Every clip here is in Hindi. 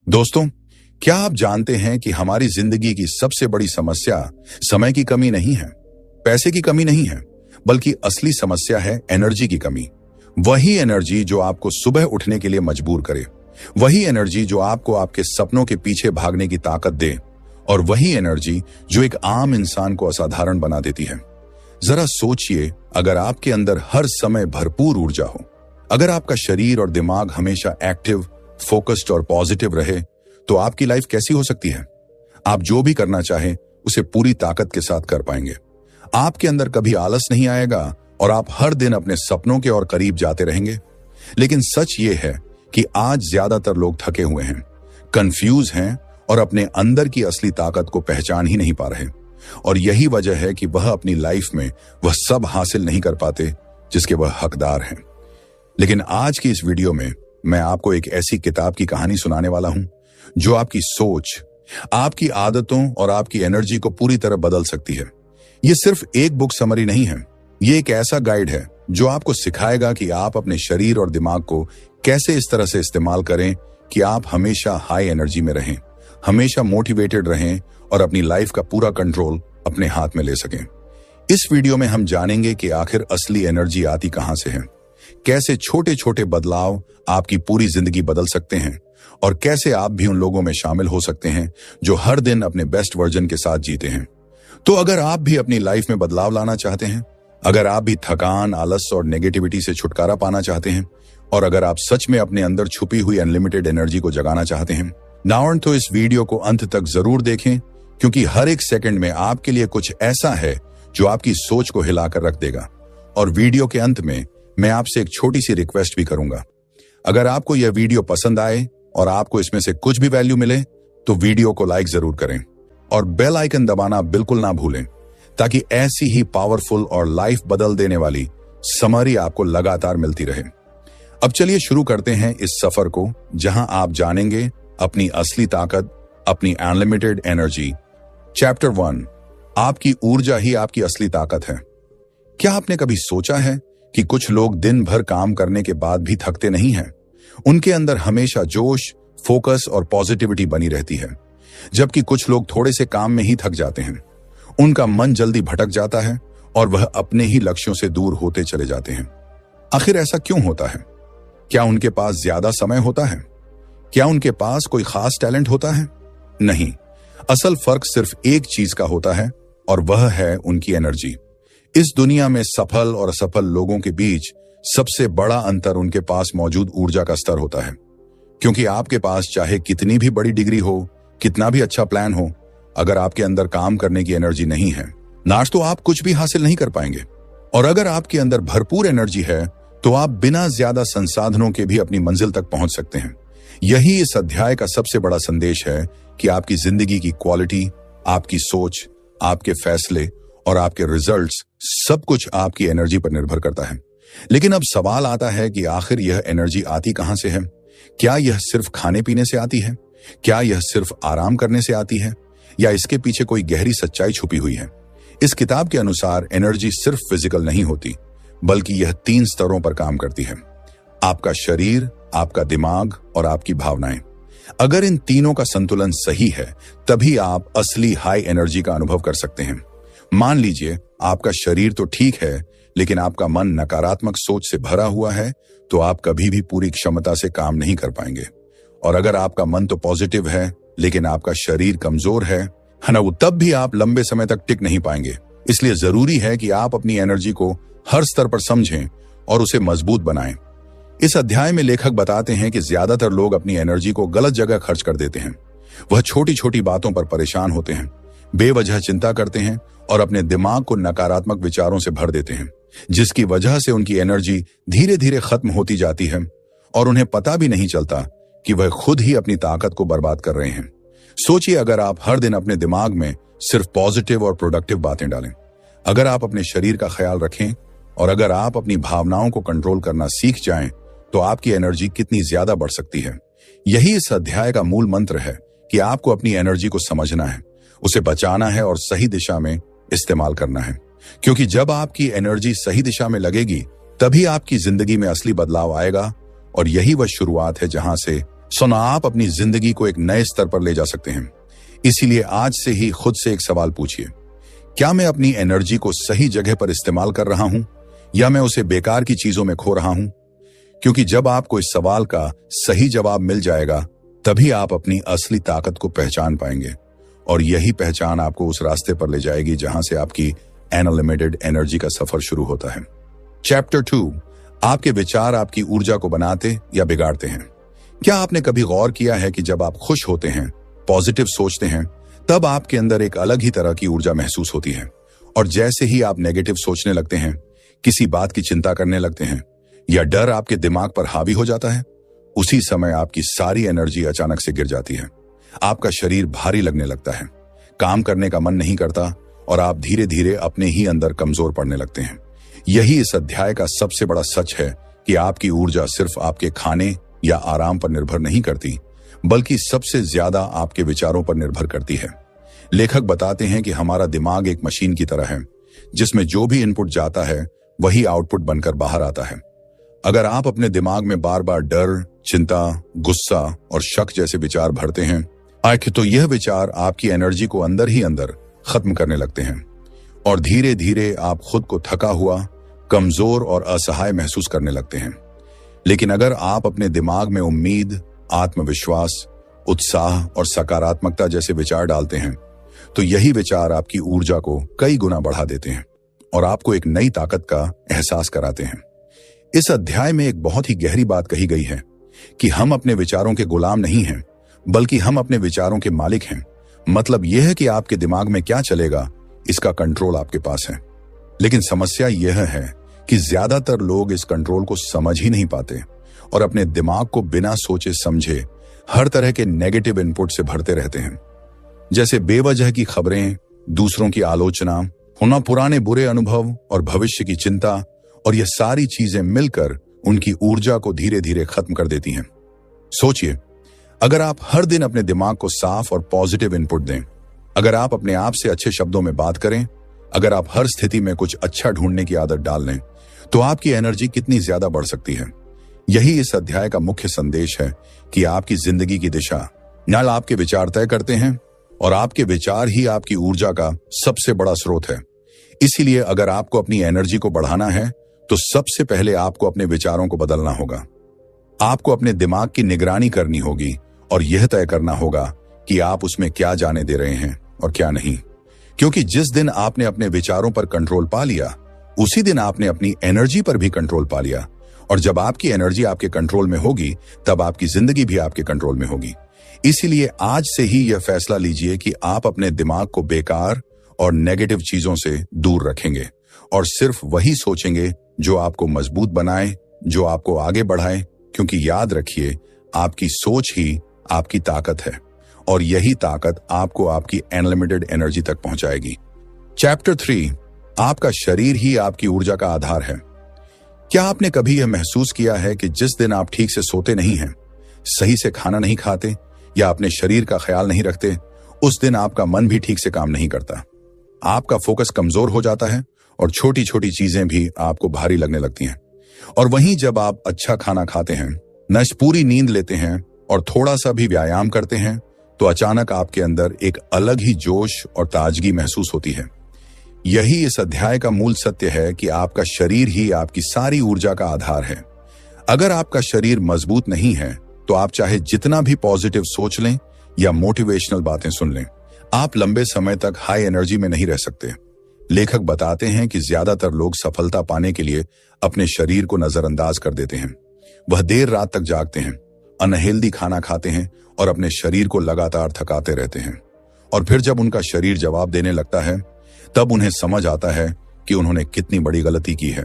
दोस्तों, क्या आप जानते हैं कि हमारी जिंदगी की सबसे बड़ी समस्या समय की कमी नहीं है, पैसे की कमी नहीं है, बल्कि असली समस्या है एनर्जी की कमी। वही एनर्जी जो आपको सुबह उठने के लिए मजबूर करे, वही एनर्जी जो आपको आपके सपनों के पीछे भागने की ताकत दे, और वही एनर्जी जो एक आम इंसान को असाधारण बना देती है। जरा सोचिए, अगर आपके अंदर हर समय भरपूर ऊर्जा हो, अगर आपका शरीर और दिमाग हमेशा एक्टिव, फोकस्ड और पॉजिटिव रहे, तो आपकी लाइफ कैसी हो सकती है। आप जो भी करना चाहें उसे पूरी ताकत के साथ कर पाएंगे। आपके अंदर कभी आलस नहीं आएगा और आप हर दिन अपने सपनों के और करीब जाते रहेंगे। लेकिन सच ये है कि आज ज्यादातर लोग थके हुए हैं, कंफ्यूज हैं और अपने अंदर की असली ताकत को पहचान ही नहीं पा रहे। और यही वजह है कि वह अपनी लाइफ में वह सब हासिल नहीं कर पाते जिसके वह हकदार हैं। लेकिन आज की इस वीडियो में मैं आपको एक ऐसी किताब की कहानी सुनाने वाला हूं जो आपकी सोच, आपकी आदतों और आपकी एनर्जी को पूरी तरह बदल सकती है। ये सिर्फ एक बुक समरी नहीं है, ये एक ऐसा गाइड है जो आपको सिखाएगा कि आप अपने शरीर और दिमाग को कैसे इस तरह से इस्तेमाल करें कि आप हमेशा हाई एनर्जी में रहें, हमेशा मोटिवेटेड रहें और अपनी लाइफ का पूरा कंट्रोल अपने हाथ में ले सकें। इस वीडियो में हम जानेंगे कि आखिर असली एनर्जी आती कहां से है, कैसे छोटे छोटे बदलाव आपकी पूरी जिंदगी बदल सकते हैं, और कैसे आप भी उन लोगों में शामिल हो सकते हैं जो हर दिन अपने बेस्ट वर्जन के साथ जीते हैं। तो अगर आप भी अपनी लाइफ में बदलाव लाना चाहते हैं, अगर आप भी थकान, आलस और नेगेटिविटी से छुटकारा पाना चाहते हैं, और अगर आप सच में अपने अंदर छुपी हुई अनलिमिटेड एनर्जी को जगाना चाहते हैं, नाउन तो इस वीडियो को अंत तक जरूर देखें, क्योंकि हर एक सेकंड में आपके लिए कुछ ऐसा है जो आपकी सोच को हिलाकर रख देगा। और वीडियो के अंत में मैं आपसे एक छोटी सी रिक्वेस्ट भी करूंगा। अगर आपको यह वीडियो पसंद आए और आपको इसमें से कुछ भी वैल्यू मिले तो वीडियो को लाइक जरूर करें और बेल आइकन दबाना बिल्कुल ना भूलें, ताकि ऐसी ही पावरफुल और लाइफ बदल देने वाली समरी आपको लगातार मिलती रहे। अब चलिए शुरू करते हैं इस सफर को, जहां आप जानेंगे अपनी असली ताकत, अपनी अनलिमिटेड एनर्जी। चैप्टर 1, आपकी ऊर्जा ही आपकी असली ताकत है। क्या आपने कभी सोचा है कि कुछ लोग दिन भर काम करने के बाद भी थकते नहीं हैं? उनके अंदर हमेशा जोश, फोकस और पॉजिटिविटी बनी रहती है, जबकि कुछ लोग थोड़े से काम में ही थक जाते हैं। उनका मन जल्दी भटक जाता है और वह अपने ही लक्ष्यों से दूर होते चले जाते हैं। आखिर ऐसा क्यों होता है? क्या उनके पास ज्यादा समय होता है? क्या उनके पास कोई खास टैलेंट होता है? नहीं, असल फर्क सिर्फ एक चीज का होता है, और वह है उनकी एनर्जी। इस दुनिया में सफल और असफल लोगों के बीच सबसे बड़ा अंतर उनके पास मौजूद ऊर्जा का स्तर होता है। क्योंकि आपके पास चाहे कितनी भी बड़ी डिग्री हो, कितना भी अच्छा प्लान हो, अगर आपके अंदर काम करने की एनर्जी नहीं है, नाच तो आप कुछ भी हासिल नहीं कर पाएंगे। और अगर आपके अंदर भरपूर एनर्जी है तो आप बिना ज्यादा संसाधनों के भी अपनी मंजिल तक पहुंच सकते हैं। यही इस अध्याय का सबसे बड़ा संदेश है कि आपकी जिंदगी की क्वालिटी, आपकी सोच, आपके फैसले और आपके रिजल्ट्स, सब कुछ आपकी एनर्जी पर निर्भर करता है। लेकिन अब सवाल आता है कि आखिर यह एनर्जी आती कहां से है? क्या यह सिर्फ खाने पीने से आती है? क्या यह सिर्फ आराम करने से आती है? या इसके पीछे कोई गहरी सच्चाई छुपी हुई है? इस किताब के अनुसार एनर्जी सिर्फ फिजिकल नहीं होती, बल्कि यह 3 स्तरों पर काम करती है। आपका शरीर, आपका दिमाग और आपकी भावनाएं। अगर इन तीनों का संतुलन सही है, तभी आप असली हाई एनर्जी का अनुभव कर सकते हैं। मान लीजिए आपका शरीर तो ठीक है, लेकिन आपका मन नकारात्मक सोच से भरा हुआ है, तो आप कभी भी पूरी क्षमता से काम नहीं कर पाएंगे। और अगर आपका मन तो पॉजिटिव है, लेकिन आपका शरीर कमजोर है ना, वो तब भी आप लंबे समय तक टिक नहीं पाएंगे। इसलिए जरूरी है कि आप अपनी एनर्जी को हर स्तर पर समझें और उसे मजबूत बनाएं। इस अध्याय में लेखक बताते हैं कि ज्यादातर लोग अपनी एनर्जी को गलत जगह खर्च कर देते हैं। वह छोटी छोटी बातों पर परेशान होते हैं, बेवजह चिंता करते हैं और अपने दिमाग को नकारात्मक विचारों से भर देते हैं, जिसकी वजह से उनकी एनर्जी धीरे धीरे खत्म होती जाती है और उन्हें पता भी नहीं चलता कि वह खुद ही अपनी ताकत को बर्बाद कर रहे हैं। सोचिए, अगर आप हर दिन अपने दिमाग में सिर्फ पॉजिटिव और प्रोडक्टिव बातें डालें, अगर आप अपने शरीर का ख्याल रखें और अगर आप अपनी भावनाओं को कंट्रोल करना सीख जाएं, तो आपकी एनर्जी कितनी ज्यादा बढ़ सकती है। यही इस अध्याय का मूल मंत्र है कि आपको अपनी एनर्जी को समझना है, उसे बचाना है और सही दिशा में इस्तेमाल करना है। क्योंकि जब आपकी एनर्जी सही दिशा में लगेगी, तभी आपकी जिंदगी में असली बदलाव आएगा। और यही वह शुरुआत है जहां से सुना आप अपनी जिंदगी को एक नए स्तर पर ले जा सकते हैं। इसीलिए आज से ही खुद से एक सवाल पूछिए, क्या मैं अपनी एनर्जी को सही जगह पर इस्तेमाल कर रहा हूं या मैं उसे बेकार की चीजों में खो रहा हूं? क्योंकि जब आपको इस सवाल का सही जवाब मिल जाएगा, तभी आप अपनी असली ताकत को पहचान पाएंगे और यही पहचान आपको उस रास्ते पर ले जाएगी जहां से आपकी अनलिमिटेड एनर्जी का सफर शुरू होता है। चैप्टर 2, आपके विचार आपकी ऊर्जा को बनाते या बिगाड़ते हैं। क्या आपने कभी गौर किया है कि जब आप खुश होते हैं, पॉजिटिव सोचते हैं, तब आपके अंदर एक अलग ही तरह की ऊर्जा महसूस होती है, और जैसे ही आप नेगेटिव सोचने लगते हैं, किसी बात की चिंता करने लगते हैं या डर आपके दिमाग पर हावी हो जाता है, उसी समय आपकी सारी एनर्जी अचानक से गिर जाती है। आपका शरीर भारी लगने लगता है, काम करने का मन नहीं करता और आप धीरे धीरे अपने ही अंदर कमजोर पड़ने लगते हैं। यही इस अध्याय का सबसे बड़ा सच है कि आपकी ऊर्जा सिर्फ आपके खाने या आराम पर निर्भर नहीं करती, बल्कि सबसे ज्यादा आपके विचारों पर निर्भर करती है। लेखक बताते हैं कि हमारा दिमाग एक मशीन की तरह है, जिसमें जो भी इनपुट जाता है वही आउटपुट बनकर बाहर आता है। अगर आप अपने दिमाग में बार बार डर, चिंता, गुस्सा और शक जैसे विचार भरते हैं, तो यह विचार आपकी एनर्जी को अंदर ही अंदर खत्म करने लगते हैं और धीरे धीरे आप खुद को थका हुआ, कमजोर और असहाय महसूस करने लगते हैं। लेकिन अगर आप अपने दिमाग में उम्मीद, आत्मविश्वास, उत्साह और सकारात्मकता जैसे विचार डालते हैं, तो यही विचार आपकी ऊर्जा को कई गुना बढ़ा देते हैं और आपको एक नई ताकत का एहसास कराते हैं। इस अध्याय में एक बहुत ही गहरी बात कही गई है कि हम अपने विचारों के गुलाम नहीं हैं, बल्कि हम अपने विचारों के मालिक हैं। मतलब यह है कि आपके दिमाग में क्या चलेगा, इसका कंट्रोल आपके पास है। लेकिन समस्या यह है कि ज्यादातर लोग इस कंट्रोल को समझ ही नहीं पाते और अपने दिमाग को बिना सोचे समझे हर तरह के नेगेटिव इनपुट से भरते रहते हैं, जैसे बेवजह की खबरें, दूसरों की आलोचना, होना पुराने बुरे अनुभव और भविष्य की चिंता, और ये सारी चीजें मिलकर उनकी ऊर्जा को धीरे धीरे खत्म कर देती हैं। सोचिए, अगर आप हर दिन अपने दिमाग को साफ और पॉजिटिव इनपुट दें, अगर आप अपने आप से अच्छे शब्दों में बात करें, अगर आप हर स्थिति में कुछ अच्छा ढूंढने की आदत डाल लें, तो आपकी एनर्जी कितनी ज्यादा बढ़ सकती है। यही इस अध्याय का मुख्य संदेश है कि आपकी जिंदगी की दिशा न आपके विचार तय करते हैं और आपके विचार ही आपकी ऊर्जा का सबसे बड़ा स्रोत है। इसीलिए अगर आपको अपनी एनर्जी को बढ़ाना है, तो सबसे पहले आपको अपने विचारों को बदलना होगा। आपको अपने दिमाग की निगरानी करनी होगी और यह तय करना होगा कि आप उसमें क्या जाने दे रहे हैं और क्या नहीं। क्योंकि जिस दिन आपने अपने विचारों पर कंट्रोल पा लिया, उसी दिन आपने अपनी एनर्जी पर भी कंट्रोल पा लिया, और जब आपकी एनर्जी आपके कंट्रोल में होगी, तब आपकी जिंदगी भी आपके कंट्रोल में होगी। इसीलिए आज से ही यह फैसला लीजिए कि आप अपने दिमाग को बेकार और नेगेटिव चीजों से दूर रखेंगे और सिर्फ वही सोचेंगे जो आपको मजबूत बनाए, जो आपको आगे बढ़ाए। क्योंकि याद रखिए, आपकी सोच ही आपकी ताकत है और यही ताकत आपको आपकी अनलिमिटेड एनर्जी तक पहुंचाएगी। चैप्टर 3, आपका शरीर ही आपकी ऊर्जा का आधार है। क्या आपने कभी यह महसूस किया है कि जिस दिन आप ठीक से सोते नहीं हैं, सही से खाना नहीं खाते या अपने शरीर का ख्याल नहीं रखते, उस दिन आपका मन भी ठीक से काम नहीं करता। आपका फोकस कमजोर हो जाता है और छोटी छोटी चीजें भी आपको भारी लगने लगती हैं। और वहीं जब आप अच्छा खाना खाते हैं, पूरी नींद लेते हैं और थोड़ा सा भी व्यायाम करते हैं, तो अचानक आपके अंदर एक अलग ही जोश और ताजगी महसूस होती है। यही इस अध्याय का मूल सत्य है कि आपका शरीर ही आपकी सारी ऊर्जा का आधार है। अगर आपका शरीर मजबूत नहीं है, तो आप चाहे जितना भी पॉजिटिव सोच लें या मोटिवेशनल बातें सुन लें, आप लंबे समय तक हाई एनर्जी में नहीं रह सकते। लेखक बताते हैं कि ज्यादातर लोग सफलता पाने के लिए अपने शरीर को नजरअंदाज कर देते हैं। वह देर रात तक जागते हैं, अनहेल्दी खाना खाते हैं और अपने शरीर को लगातार थकाते रहते हैं। और फिर जब उनका शरीर जवाब देने लगता है, तब उन्हें समझ आता है कि उन्होंने कितनी बड़ी गलती की है।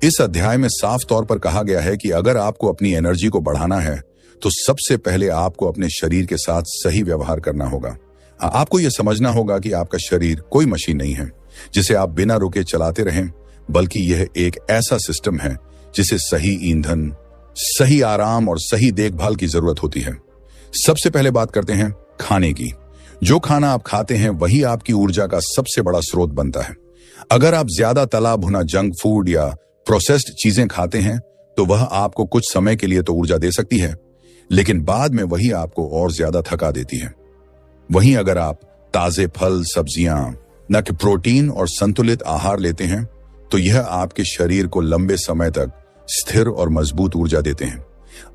इस अध्याय में साफ तौर पर कहा गया है कि अगर आपको अपनी एनर्जी को बढ़ाना है, तो सबसे पहले आपको अपने शरीर के साथ सही व्यवहार करना होगा। आपको यह समझना होगा कि आपका शरीर कोई मशीन नहीं है जिसे आप बिना रुके चलाते रहें, बल्कि यह एक ऐसा सिस्टम है जिसे सही ईंधन, सही आराम और सही देखभाल की जरूरत होती है। सबसे पहले बात करते हैं खाने की। जो खाना आप खाते हैं वही आपकी ऊर्जा का सबसे बड़ा स्रोत बनता है। अगर आप ज्यादा तला भुना जंक फूड या प्रोसेस्ड चीजें खाते हैं, तो वह आपको कुछ समय के लिए तो ऊर्जा दे सकती है, लेकिन बाद में वही आपको और ज्यादा थका देती है। वहीं अगर आप ताजे फल, सब्जियां, न कि प्रोटीन और संतुलित आहार लेते हैं, तो यह आपके शरीर को लंबे समय तक स्थिर और मजबूत ऊर्जा देते हैं।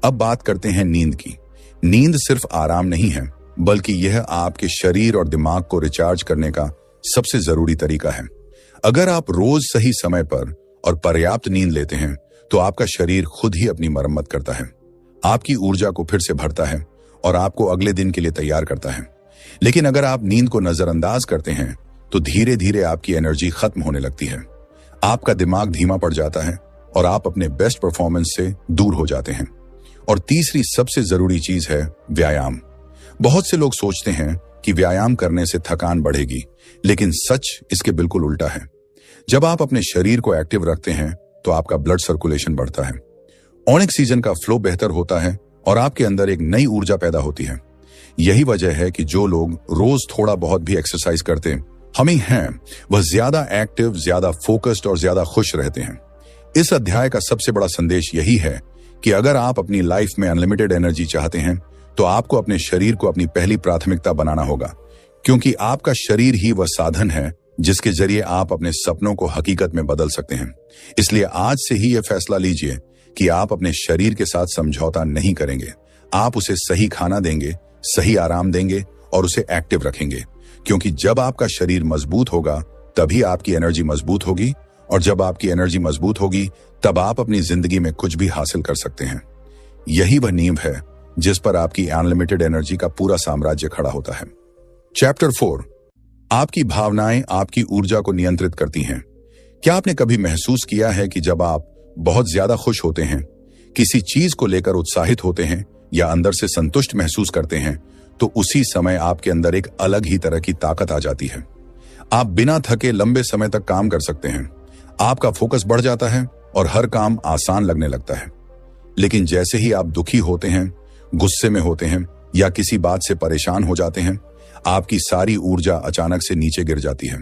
अब बात करते हैं नींद की। नींद सिर्फ आराम नहीं है, बल्कि यह आपके शरीर और दिमाग को रिचार्ज करने का सबसे जरूरी तरीका है। अगर आप रोज सही समय पर और पर्याप्त नींद लेते हैं, तो आपका शरीर खुद ही अपनी मरम्मत करता है, आपकी ऊर्जा को फिर से भरता है और आपको अगले दिन के लिए तैयार करता है। लेकिन अगर आप नींद को नजरअंदाज करते हैं, तो धीरे धीरे आपकी एनर्जी खत्म होने लगती है, आपका दिमाग धीमा पड़ जाता है और आप अपने बेस्ट परफॉर्मेंस से दूर हो जाते हैं। और तीसरी सबसे जरूरी चीज है व्यायाम। बहुत से लोग सोचते हैं कि व्यायाम करने से थकान बढ़ेगी, लेकिन सच इसके बिल्कुल उल्टा है। जब आप अपने शरीर को एक्टिव रखते हैं, तो आपका ब्लड सर्कुलेशन बढ़ता है, ऑक्सीजन का फ्लो बेहतर होता है और आपके अंदर एक नई ऊर्जा पैदा होती है। यही वजह है कि जो लोग रोज थोड़ा बहुत भी एक्सरसाइज करते हैं, वह ज्यादा एक्टिव, ज्यादा फोकस्ड और ज्यादा खुश रहते हैं। इस अध्याय का सबसे बड़ा संदेश यही है कि अगर आप अपनी लाइफ में अनलिमिटेड एनर्जी चाहते हैं, तो आपको अपने शरीर को अपनी पहली प्राथमिकता बनाना होगा, क्योंकि आपका शरीर ही वह साधन है जिसके जरिए आप अपने सपनों को हकीकत में बदल सकते हैं। इसलिए आज से ही यह फैसला लीजिए कि आप अपने शरीर के साथ समझौता नहीं करेंगे। आप उसे सही खाना देंगे, सही आराम देंगे और उसे एक्टिव रखेंगे, क्योंकि जब आपका शरीर मजबूत होगा, तभी आपकी एनर्जी मजबूत होगी, और जब आपकी एनर्जी मजबूत होगी, तब आप अपनी जिंदगी में कुछ भी हासिल कर सकते हैं। यही वह नींव है जिस पर आपकी अनलिमिटेड एनर्जी का पूरा साम्राज्य खड़ा होता है। चैप्टर 4, आपकी भावनाएं आपकी ऊर्जा को नियंत्रित करती हैं। क्या आपने कभी महसूस किया है कि जब आप बहुत ज्यादा खुश होते हैं, किसी चीज को लेकर उत्साहित होते हैं या अंदर से संतुष्ट महसूस करते हैं, तो उसी समय आपके अंदर एक अलग ही तरह की ताकत आ जाती है। आप बिना थके लंबे समय तक काम कर सकते हैं, आपका फोकस बढ़ जाता है और हर काम आसान लगने लगता है। लेकिन जैसे ही आप दुखी होते हैं, गुस्से में होते हैं या किसी बात से परेशान हो जाते हैं, आपकी सारी ऊर्जा अचानक से नीचे गिर जाती है।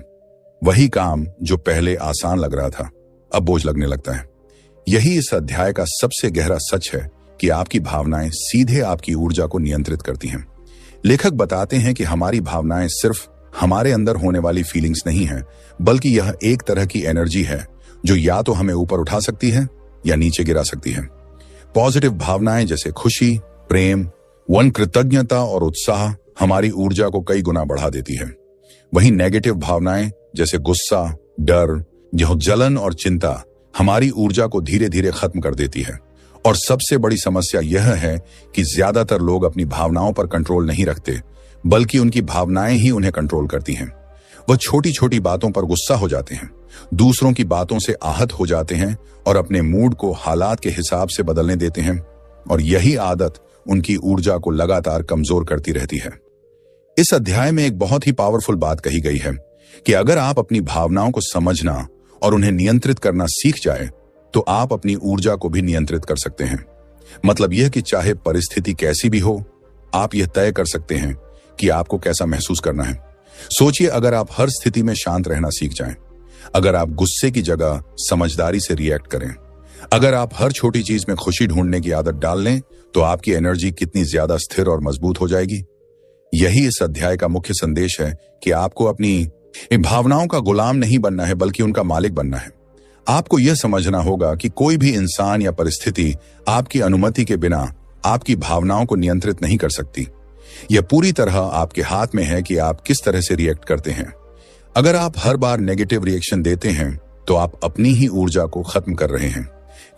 वही काम जो पहले आसान लग रहा था, अब बोझ लगने लगता है। यही इस अध्याय का सबसे गहरा सच है कि आपकी भावनाएं सीधे आपकी ऊर्जा को नियंत्रित करती हैं। लेखक बताते हैं कि हमारी भावनाएं सिर्फ हमारे अंदर होने वाली फीलिंग्स नहीं है, बल्कि यह एक तरह की एनर्जी है जो या तो हमें ऊपर उठा सकती है या नीचे गिरा सकती है। पॉजिटिव भावनाएं जैसे खुशी, प्रेम, कृतज्ञता और उत्साह हमारी ऊर्जा को कई गुना बढ़ा देती है। वहीं नेगेटिव भावनाएं जैसे गुस्सा, डर, जलन और चिंता हमारी ऊर्जा को धीरे धीरे खत्म कर देती है। और सबसे बड़ी समस्या यह है कि ज्यादातर लोग अपनी भावनाओं पर कंट्रोल नहीं रखते, बल्कि उनकी भावनाएं ही उन्हें कंट्रोल करती हैं। वह छोटी छोटी बातों पर गुस्सा हो जाते हैं, दूसरों की बातों से आहत हो जाते हैं और अपने मूड को हालात के हिसाब से बदलने देते हैं, और यही आदत उनकी ऊर्जा को लगातार कमजोर करती रहती है। इस अध्याय में एक बहुत ही पावरफुल बात कही गई है कि अगर आप अपनी भावनाओं को समझना और उन्हें नियंत्रित करना सीख जाए, तो आप अपनी ऊर्जा को भी नियंत्रित कर सकते हैं। मतलब यह कि चाहे परिस्थिति कैसी भी हो, आप यह तय कर सकते हैं कि आपको कैसा महसूस करना है। सोचिए, अगर आप हर स्थिति में शांत रहना सीख जाएं, अगर आप गुस्से की जगह समझदारी से रिएक्ट करें, अगर आप हर छोटी चीज में खुशी ढूंढने की आदत डाल लें, तो आपकी एनर्जी कितनी ज्यादा स्थिर और मजबूत हो जाएगी। यही इस अध्याय का मुख्य संदेश है कि आपको अपनी भावनाओं का गुलाम नहीं बनना है, बल्कि उनका मालिक बनना है। आपको यह समझना होगा कि कोई भी इंसान या परिस्थिति आपकी अनुमति के बिना आपकी भावनाओं को नियंत्रित नहीं कर सकती। यह पूरी तरह आपके हाथ में है कि आप किस तरह से रिएक्ट करते हैं। अगर आप हर बार नेगेटिव रिएक्शन देते हैं, तो आप अपनी ही ऊर्जा को खत्म कर रहे हैं।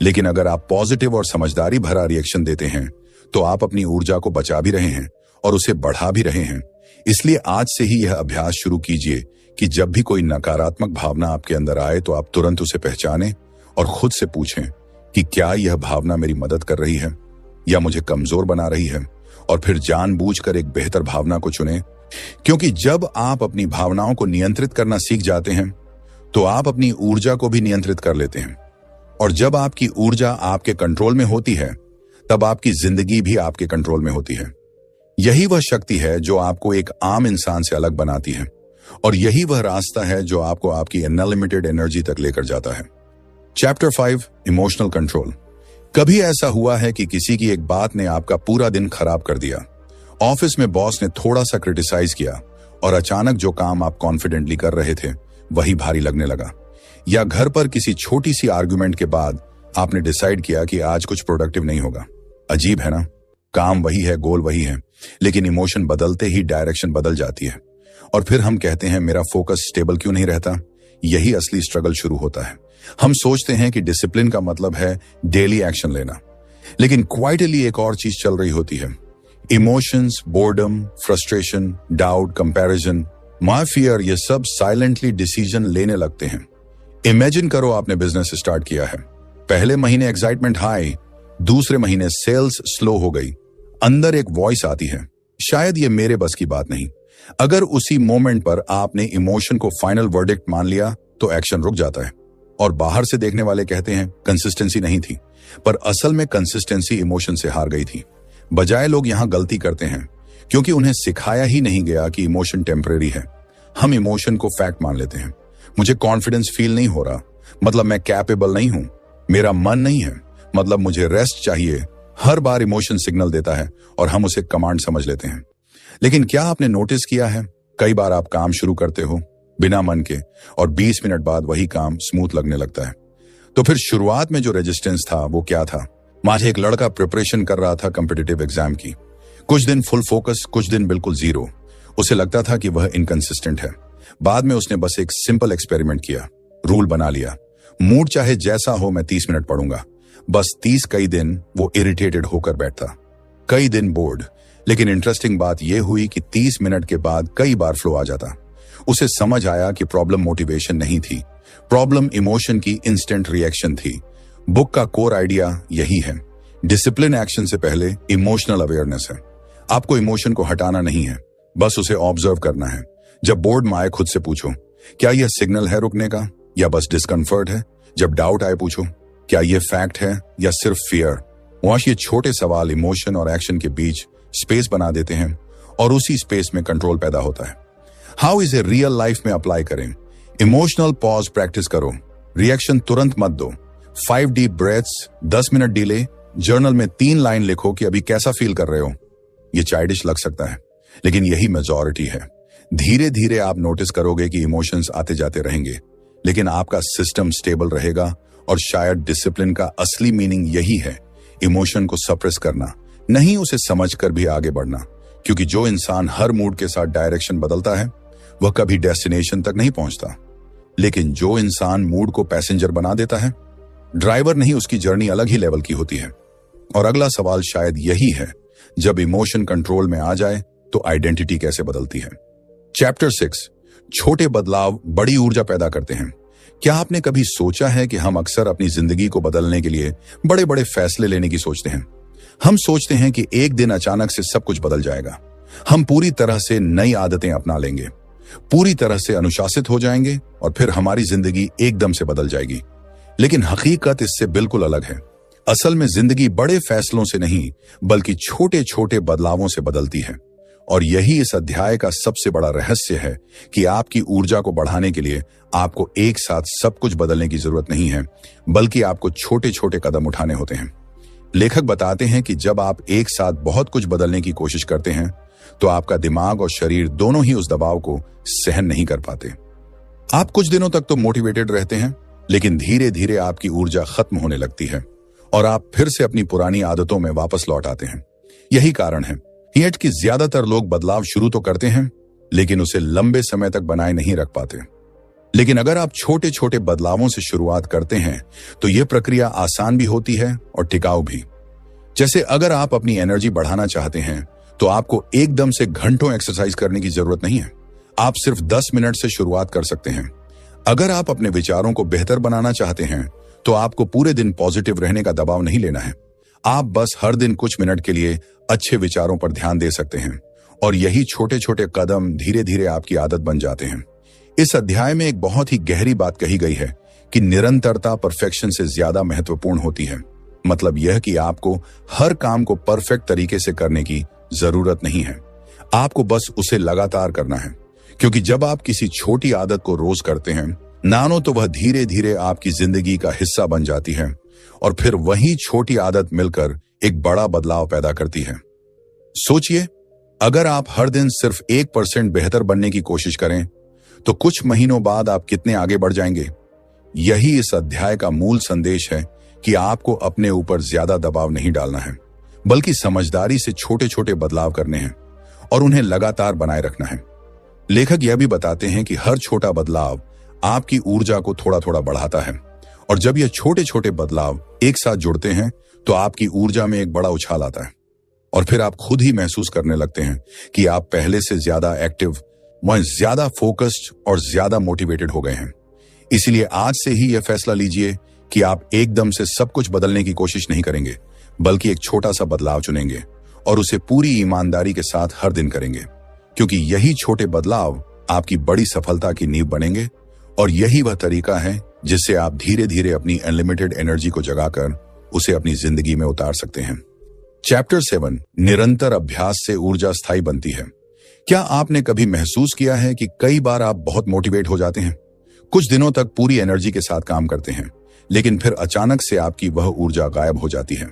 लेकिन अगर आप पॉजिटिव और समझदारी भरा रिएक्शन देते हैं, तो आप अपनी ऊर्जा को बचा भी रहे हैं और उसे बढ़ा भी रहे हैं। इसलिए आज से ही यह अभ्यास शुरू कीजिए कि जब भी कोई नकारात्मक भावना आपके अंदर आए, तो आप तुरंत उसे पहचानें और खुद से पूछें कि क्या यह भावना मेरी मदद कर रही है या मुझे कमजोर बना रही है, और फिर जानबूझकर एक बेहतर भावना को चुनें। क्योंकि जब आप अपनी भावनाओं को नियंत्रित करना सीख जाते हैं, तो आप अपनी ऊर्जा को भी नियंत्रित कर लेते हैं, और जब आपकी ऊर्जा आपके कंट्रोल में होती है, तब आपकी जिंदगी भी आपके कंट्रोल में होती है। यही वह शक्ति है जो आपको एक आम इंसान से अलग बनाती है, और यही वह रास्ता है जो आपको आपकी अनलिमिटेड एनर्जी तक लेकर जाता है। Chapter 5, emotional control. कभी ऐसा हुआ है कि किसी की एक बात ने आपका पूरा दिन खराब कर दिया? ऑफिस में बॉस ने थोड़ा सा क्रिटिसाइज किया और अचानक जो काम आप कॉन्फिडेंटली कर रहे थे वही भारी लगने लगा। या घर पर किसी छोटी सी आर्गुमेंट के बाद आपने डिसाइड किया कि आज कुछ प्रोडक्टिव नहीं होगा। अजीब है ना, काम वही है, गोल वही है, लेकिन इमोशन बदलते ही डायरेक्शन बदल जाती है। और फिर हम कहते हैं मेरा फोकस स्टेबल क्यों नहीं रहता। यही असली स्ट्रगल शुरू होता है। हम सोचते हैं कि डिसिप्लिन का मतलब है डेली एक्शन लेना, लेकिन क्वाइटली एक और चीज चल रही होती है। Emotions, boredom, frustration, doubt, comparison, my fear, ये सब साइलेंटली डिसीजन लेने लगते हैं। इमेजिन करो आपने बिजनेस स्टार्ट किया है। पहले महीने एक्साइटमेंट हाई, दूसरे महीने सेल्स स्लो हो गई। अंदर एक वॉइस आती है, शायद ये मेरे बस की बात नहीं। अगर उसी मोमेंट पर आपने इमोशन को फाइनल वर्डिक्ट मान लिया तो एक्शन रुक जाता है। और बाहर से देखने वाले कहते हैं कंसिस्टेंसी नहीं थी, पर असल में कंसिस्टेंसी इमोशन से हार गई थी। बजाय लोग यहां गलती करते हैं क्योंकि उन्हें सिखाया ही नहीं गया कि इमोशन टेम्परेरी है। हम इमोशन को फैक्ट मान लेते हैं। मुझे कॉन्फिडेंस फील नहीं हो रहा, मतलब मैं कैपेबल नहीं हूं। मेरा मन नहीं है, मतलब मुझे रेस्ट चाहिए। हर बार इमोशन सिग्नल देता है और हम उसे कमांड समझ लेते हैं। लेकिन क्या आपने नोटिस किया है, कई बार आप काम शुरू करते हो बिना मन के और 20 मिनट बाद वही काम स्मूथ लगने लगता है। तो फिर शुरुआत में जो रेजिस्टेंस था वो क्या था? माझे एक लड़का प्रिपरेशन कर रहा था कॉम्पिटिटिव एग्जाम की। कुछ दिन फुल फोकस, कुछ दिन बिल्कुल जीरो। उसे लगता था कि वह इनकंसिस्टेंट है। बाद में उसने बस एक सिंपल एक्सपेरिमेंट किया, रूल बना लिया। मूड चाहे जैसा हो, मैं 30 मिनट पढ़ूंगा। बस 30 कई दिन वो इरिटेटेड होकर बैठता, कई दिन बोर्ड। लेकिन इंटरेस्टिंग बात यह हुई कि 30 मिनट के बाद कई बार फ्लो आ जाता। उसे समझ आया कि प्रॉब्लम मोटिवेशन नहीं थी, प्रॉब्लम इमोशन की इंस्टेंट रिएक्शन थी। बुक का कोर आइडिया यही है, डिसिप्लिन एक्शन से पहले इमोशनल अवेयरनेस है। आपको इमोशन को हटाना नहीं है, बस उसे ऑब्जर्व करना है। जब बोर्ड में आए खुद से पूछो, क्या यह सिग्नल है रुकने का या बस डिस्कम्फर्ट है? जब डाउट आए पूछो, क्या यह फैक्ट है या सिर्फ फियर? वहां ये छोटे सवाल इमोशन और एक्शन के बीच स्पेस बना देते हैं और उसी स्पेस में कंट्रोल पैदा होता है। हाउ इसे रियल लाइफ में अप्लाई करें? इमोशनल पॉज प्रैक्टिस करो। रिएक्शन तुरंत मत दो। 5 deep breaths, 10 minute delay. Journal में 3 लाइन लिखो कि अभी कैसा फील कर रहे हो। ये चाइल्डिश लग सकता है, लेकिन यही मेजॉरिटी है। धीरे धीरे आप नोटिस करोगे कि इमोशंस आते जाते रहेंगे, लेकिन आपका सिस्टम स्टेबल रहेगा। और शायद डिसिप्लिन का असली मीनिंग यही है, इमोशन को सप्रेस करना नहीं, उसे समझकर भी आगे बढ़ना। क्योंकि जो इंसान हर मूड के साथ डायरेक्शन बदलता है वह कभी डेस्टिनेशन तक नहीं पहुंचता। लेकिन जो इंसान मूड को पैसेंजर बना देता है, ड्राइवर नहीं, उसकी जर्नी अलग ही लेवल की होती है। और अगला सवाल शायद यही है, जब इमोशन कंट्रोल में आ जाए तो आइडेंटिटी कैसे बदलती है? चैप्टर 6, छोटे बदलाव बड़ी ऊर्जा पैदा करते हैं। क्या आपने कभी सोचा है कि हम अक्सर अपनी जिंदगी को बदलने के लिए बड़े बड़े फैसले लेने की सोचते हैं। हम सोचते हैं कि एक दिन अचानक से सब कुछ बदल जाएगा। हम पूरी तरह से नई आदतें अपना लेंगे, पूरी तरह से अनुशासित हो जाएंगे और फिर हमारी जिंदगी एकदम से बदल जाएगी। लेकिन हकीकत इससे बिल्कुल अलग है। असल में जिंदगी बड़े फैसलों से नहीं, बल्कि छोटे छोटे बदलावों से बदलती है। और यही इस अध्याय का सबसे बड़ा रहस्य है कि आपकी ऊर्जा को बढ़ाने के लिए आपको एक साथ सब कुछ बदलने की जरूरत नहीं है, बल्कि आपको छोटे छोटे कदम उठाने होते हैं। लेखक बताते हैं कि जब आप एक साथ बहुत कुछ बदलने की कोशिश करते हैं तो आपका दिमाग और शरीर दोनों ही उस दबाव को सहन नहीं कर पाते। आप कुछ दिनों तक तो मोटिवेटेड रहते हैं, लेकिन धीरे धीरे आपकी ऊर्जा खत्म होने लगती है और आप फिर से अपनी पुरानी आदतों में वापस लौट आते हैं। यही कारण है कि ज्यादातर लोग बदलाव शुरू तो करते हैं, लेकिन उसे लंबे समय तक बनाए नहीं रख पाते। लेकिन अगर आप छोटे छोटे बदलावों से शुरुआत करते हैं तो यह प्रक्रिया आसान भी होती है और टिकाऊ भी। जैसे अगर आप अपनी एनर्जी बढ़ाना चाहते हैं तो आपको एकदम से घंटों एक्सरसाइज करने की जरूरत नहीं है। आप सिर्फ 10 मिनट से शुरुआत कर सकते हैं। अगर आप अपने विचारों को बेहतर बनाना चाहते हैं तो आपको पूरे दिन पॉजिटिव रहने का दबाव नहीं लेना है। आप बस हर दिन कुछ मिनट के लिए अच्छे विचारों पर ध्यान दे सकते हैं और यही छोटे छोटे कदम धीरे धीरे आपकी आदत बन जाते हैं। इस अध्याय में एक बहुत ही गहरी बात कही गई है कि निरंतरता परफेक्शन से ज्यादा महत्वपूर्ण होती है। मतलब यह कि आपको हर काम को परफेक्ट तरीके से करने की जरूरत नहीं है, आपको बस उसे लगातार करना है। क्योंकि जब आप किसी छोटी आदत को रोज करते हैं, नानो तो वह धीरे धीरे आपकी जिंदगी का हिस्सा बन जाती है और फिर वही छोटी आदत मिलकर एक बड़ा बदलाव पैदा करती है। सोचिए, अगर आप हर दिन सिर्फ 1% बेहतर बनने की कोशिश करें तो कुछ महीनों बाद आप कितने आगे बढ़ जाएंगे। यही इस अध्याय का मूल संदेश है कि आपको अपने ऊपर ज्यादा दबाव नहीं डालना है, बल्कि समझदारी से छोटे छोटे बदलाव करने हैं और उन्हें लगातार बनाए रखना है। लेखक यह भी बताते हैं कि हर छोटा बदलाव आपकी ऊर्जा को थोड़ा थोड़ा बढ़ाता है, और जब यह छोटे छोटे बदलाव एक साथ जुड़ते हैं तो आपकी ऊर्जा में एक बड़ा उछाल आता है, और फिर आप खुद ही महसूस करने लगते हैं कि आप पहले से ज्यादा एक्टिव, ज्यादा फोकस्ड और ज्यादा मोटिवेटेड हो गए हैं। इसीलिए आज से ही यह फैसला लीजिए कि आप एकदम से सब कुछ बदलने की कोशिश नहीं करेंगे, बल्कि एक छोटा सा बदलाव चुनेंगे और उसे पूरी ईमानदारी के साथ हर दिन करेंगे, क्योंकि यही छोटे बदलाव आपकी बड़ी सफलता की नींव बनेंगे, और यही वह तरीका है जिससे आप धीरे धीरे अपनी अनलिमिटेड एनर्जी को जगाकर उसे अपनी जिंदगी में उतार सकते हैं। चैप्टर 7, निरंतर अभ्यास से ऊर्जा स्थायी बनती है। क्या आपने कभी महसूस किया है कि कई बार आप बहुत मोटिवेट हो जाते हैं, कुछ दिनों तक पूरी एनर्जी के साथ काम करते हैं, लेकिन फिर अचानक से आपकी वह ऊर्जा गायब हो जाती है,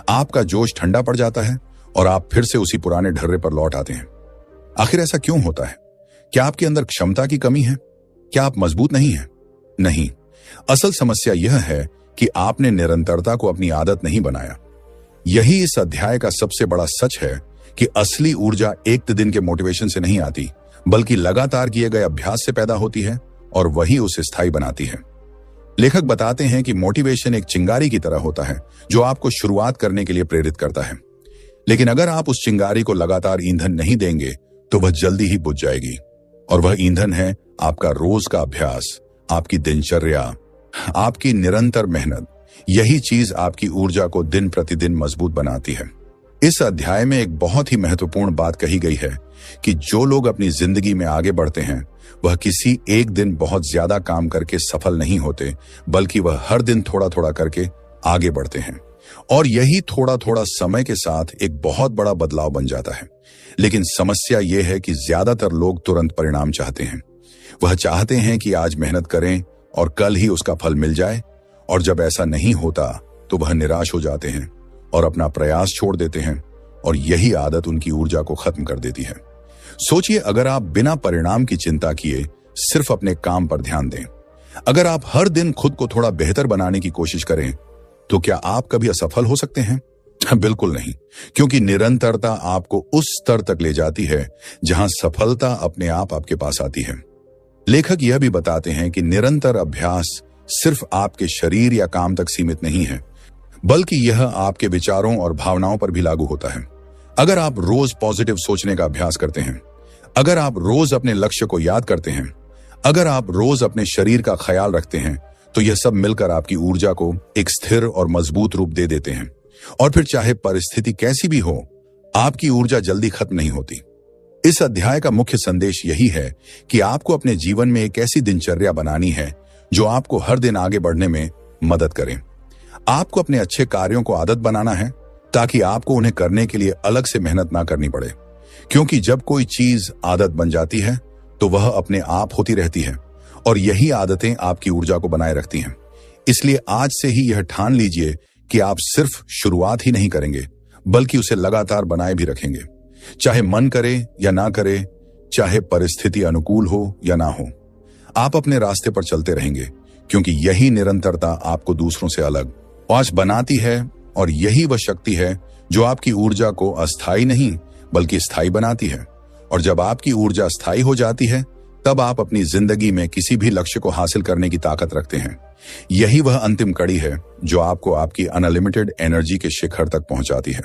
आपका जोश ठंडा पड़ जाता है और आप फिर से उसी पुराने ढर्रे पर लौट आते हैं। आखिर ऐसा क्यों होता है? क्या आपके अंदर क्षमता की कमी है? क्या आप मजबूत नहीं हैं? नहीं, असल समस्या यह है कि आपने निरंतरता को अपनी आदत नहीं बनाया। यही इस अध्याय का सबसे बड़ा सच है कि असली ऊर्जा एक दिन के मोटिवेशन से नहीं आती, बल्कि लगातार किए गए अभ्यास से पैदा होती है, और वही उसे स्थायी बनाती है। लेखक बताते हैं कि मोटिवेशन एक चिंगारी की तरह होता है जो आपको शुरुआत करने के लिए प्रेरित करता है, लेकिन अगर आप उस चिंगारी को लगातार ईंधन नहीं देंगे तो वह जल्दी ही बुझ जाएगी, और वह ईंधन है आपका रोज का अभ्यास, आपकी दिनचर्या, आपकी निरंतर मेहनत। यही चीज आपकी ऊर्जा को दिन प्रतिदिन मजबूत बनाती है। इस अध्याय में एक बहुत ही महत्वपूर्ण बात कही गई है कि जो लोग अपनी जिंदगी में आगे बढ़ते हैं वह किसी एक दिन बहुत ज्यादा काम करके सफल नहीं होते, बल्कि वह हर दिन थोड़ा थोड़ा करके आगे बढ़ते हैं, और यही थोड़ा थोड़ा समय के साथ एक बहुत बड़ा बदलाव बन जाता है। लेकिन समस्या यह है कि ज्यादातर लोग तुरंत परिणाम चाहते हैं। वह चाहते हैं कि आज मेहनत करें और कल ही उसका फल मिल जाए, और जब ऐसा नहीं होता तो वह निराश हो जाते हैं और अपना प्रयास छोड़ देते हैं, और यही आदत उनकी ऊर्जा को खत्म कर देती है। सोचिए, अगर आप बिना परिणाम की चिंता किए सिर्फ अपने काम पर ध्यान दें, अगर आप हर दिन खुद को थोड़ा बेहतर बनाने की कोशिश करें, तो क्या आप कभी असफल हो सकते हैं? बिल्कुल नहीं, क्योंकि निरंतरता आपको उस स्तर तक ले जाती है जहां सफलता अपने आप आपके पास आती है। लेखक यह भी बताते हैं कि निरंतर अभ्यास सिर्फ आपके शरीर या काम तक सीमित नहीं है, बल्कि यह आपके विचारों और भावनाओं पर भी लागू होता है। अगर आप रोज पॉजिटिव सोचने का अभ्यास करते हैं, अगर आप रोज अपने लक्ष्य को याद करते हैं, अगर आप रोज अपने शरीर का ख्याल रखते हैं, तो यह सब मिलकर आपकी ऊर्जा को एक स्थिर और मजबूत रूप दे देते हैं, और फिर चाहे परिस्थिति कैसी भी हो, आपकी ऊर्जा जल्दी खत्म नहीं होती। इस अध्याय का मुख्य संदेश यही है कि आपको अपने जीवन में एक ऐसी दिनचर्या बनानी है जो आपको हर दिन आगे बढ़ने में मदद करे। आपको अपने अच्छे कार्यों को आदत बनाना है ताकि आपको उन्हें करने के लिए अलग से मेहनत ना करनी पड़े, क्योंकि जब कोई चीज आदत बन जाती है तो वह अपने आप होती रहती है, और यही आदतें आपकी ऊर्जा को बनाए रखती हैं। इसलिए आज से ही यह ठान लीजिए कि आप सिर्फ शुरुआत ही नहीं करेंगे, बल्कि उसे लगातार बनाए भी रखेंगे, चाहे मन करे या ना करे, चाहे परिस्थिति अनुकूल हो या ना हो। आप अपने रास्ते पर चलते रहेंगे, क्योंकि यही निरंतरता आपको दूसरों से अलग आज बनाती है, और यही वह शक्ति है जो आपकी ऊर्जा को अस्थायी नहीं बल्कि स्थायी बनाती है। और जब आपकी ऊर्जा स्थायी हो जाती है, तब आप अपनी जिंदगी में किसी भी लक्ष्य को हासिल करने की ताकत रखते हैं। यही वह अंतिम कड़ी है जो आपको आपकी अनलिमिटेड एनर्जी के शिखर तक पहुंचाती है।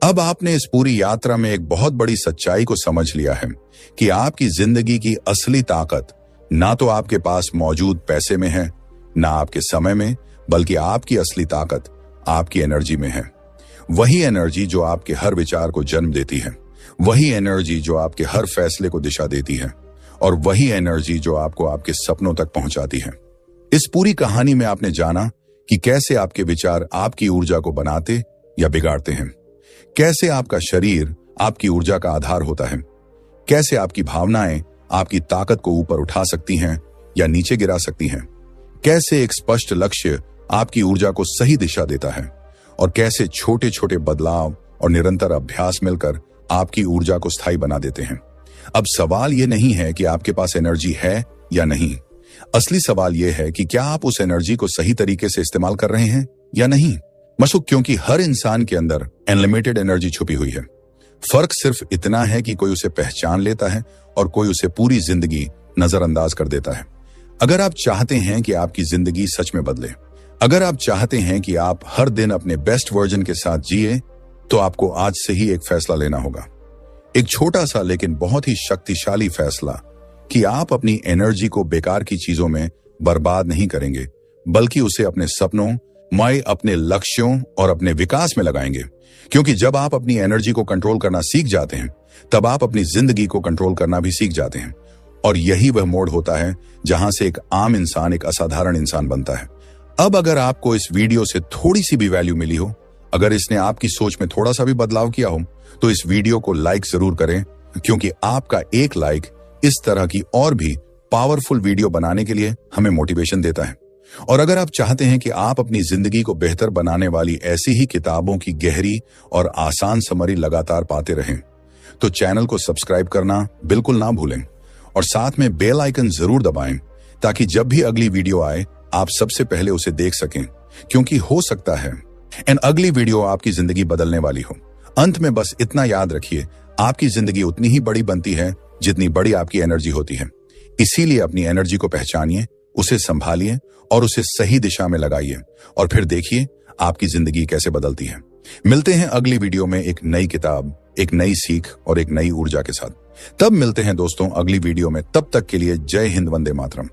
अब आपने इस पूरी यात्रा में एक बहुत बड़ी सच्चाई को समझ लिया है कि आपकी जिंदगी की असली ताकत ना तो आपके पास मौजूद पैसे में है, ना आपके समय में, बल्कि आपकी असली ताकत आपकी एनर्जी में है। वही एनर्जी जो आपके हर विचार को जन्म देती है, वही एनर्जी जो आपके हर फैसले को दिशा देती है, और वही एनर्जी जो आपको आपके सपनों तक पहुंचाती है। इस पूरी कहानी में आपने जाना कि कैसे आपके विचार आपकी ऊर्जा को बनाते या बिगाड़ते हैं, कैसे आपका शरीर आपकी ऊर्जा का आधार होता है, कैसे आपकी भावनाएं आपकी ताकत को ऊपर उठा सकती हैं या नीचे गिरा सकती हैं, कैसे एक स्पष्ट लक्ष्य आपकी ऊर्जा को सही दिशा देता है और कैसे छोटे छोटे बदलाव और निरंतर अभ्यास मिलकर आपकी ऊर्जा को स्थायी बना देते हैं। अब सवाल यह नहीं है कि आपके पास एनर्जी है या नहीं, असली सवाल यह है कि क्या आप उस एनर्जी को सही तरीके से इस्तेमाल कर रहे हैं या नहीं। मशूक, क्योंकि हर इंसान के अंदर अनलिमिटेड एनर्जी छुपी हुई है। फर्क सिर्फ इतना है कि कोई उसे पहचान लेता है और कोई उसे पूरी जिंदगी नजरअंदाज कर देता है। अगर आप चाहते हैं कि आपकी जिंदगी सच में बदले, अगर आप चाहते हैं कि आप हर दिन अपने बेस्ट वर्जन के साथ जिए, तो आपको आज से ही एक फैसला लेना होगा। एक छोटा सा लेकिन बहुत ही शक्तिशाली फैसला कि आप अपनी एनर्जी को बेकार की चीजों में बर्बाद नहीं करेंगे, बल्कि उसे अपने सपनों, अपने लक्ष्यों और अपने विकास में लगाएंगे। क्योंकि जब आप अपनी एनर्जी को कंट्रोल करना सीख जाते हैं, तब आप अपनी जिंदगी को कंट्रोल करना भी सीख जाते हैं। और यही वह मोड़ होता है जहां से एक आम इंसान एक असाधारण इंसान बनता है। अब अगर आपको इस वीडियो से थोड़ी सी भी वैल्यू मिली हो, अगर इसने आपकी सोच में थोड़ा सा भी बदलाव किया हो, तो इस वीडियो को लाइक जरूर करें, क्योंकि आपका एक लाइक इस तरह की और भी पावरफुल वीडियो बनाने के लिए हमें मोटिवेशन देता है। और अगर आप चाहते हैं कि आप अपनी जिंदगी को बेहतर बनाने वाली ऐसी ही किताबों की गहरी और आसान समरी लगातार पाते रहें, तो चैनल को सब्सक्राइब करना बिल्कुल ना भूलें और साथ में बेल आइकन जरूर दबाएं, ताकि जब भी अगली वीडियो आए आप सबसे पहले उसे देख सकें। क्योंकि हो सकता है अगली वीडियो आपकी जिंदगी बदलने वाली हो। अंत में बस इतना याद रखिए, आपकी जिंदगी उतनी ही बड़ी बनती है जितनी बड़ी आपकी एनर्जी होती है। इसीलिए अपनी एनर्जी को पहचानिए, उसे संभालिए और उसे सही दिशा में लगाइए, और फिर देखिए आपकी जिंदगी कैसे बदलती है। मिलते हैं अगली वीडियो में एक नई किताब, एक नई सीख और एक नई ऊर्जा के साथ। तब मिलते हैं दोस्तों अगली वीडियो में। तब तक के लिए जय हिंद, वंदे मातरम।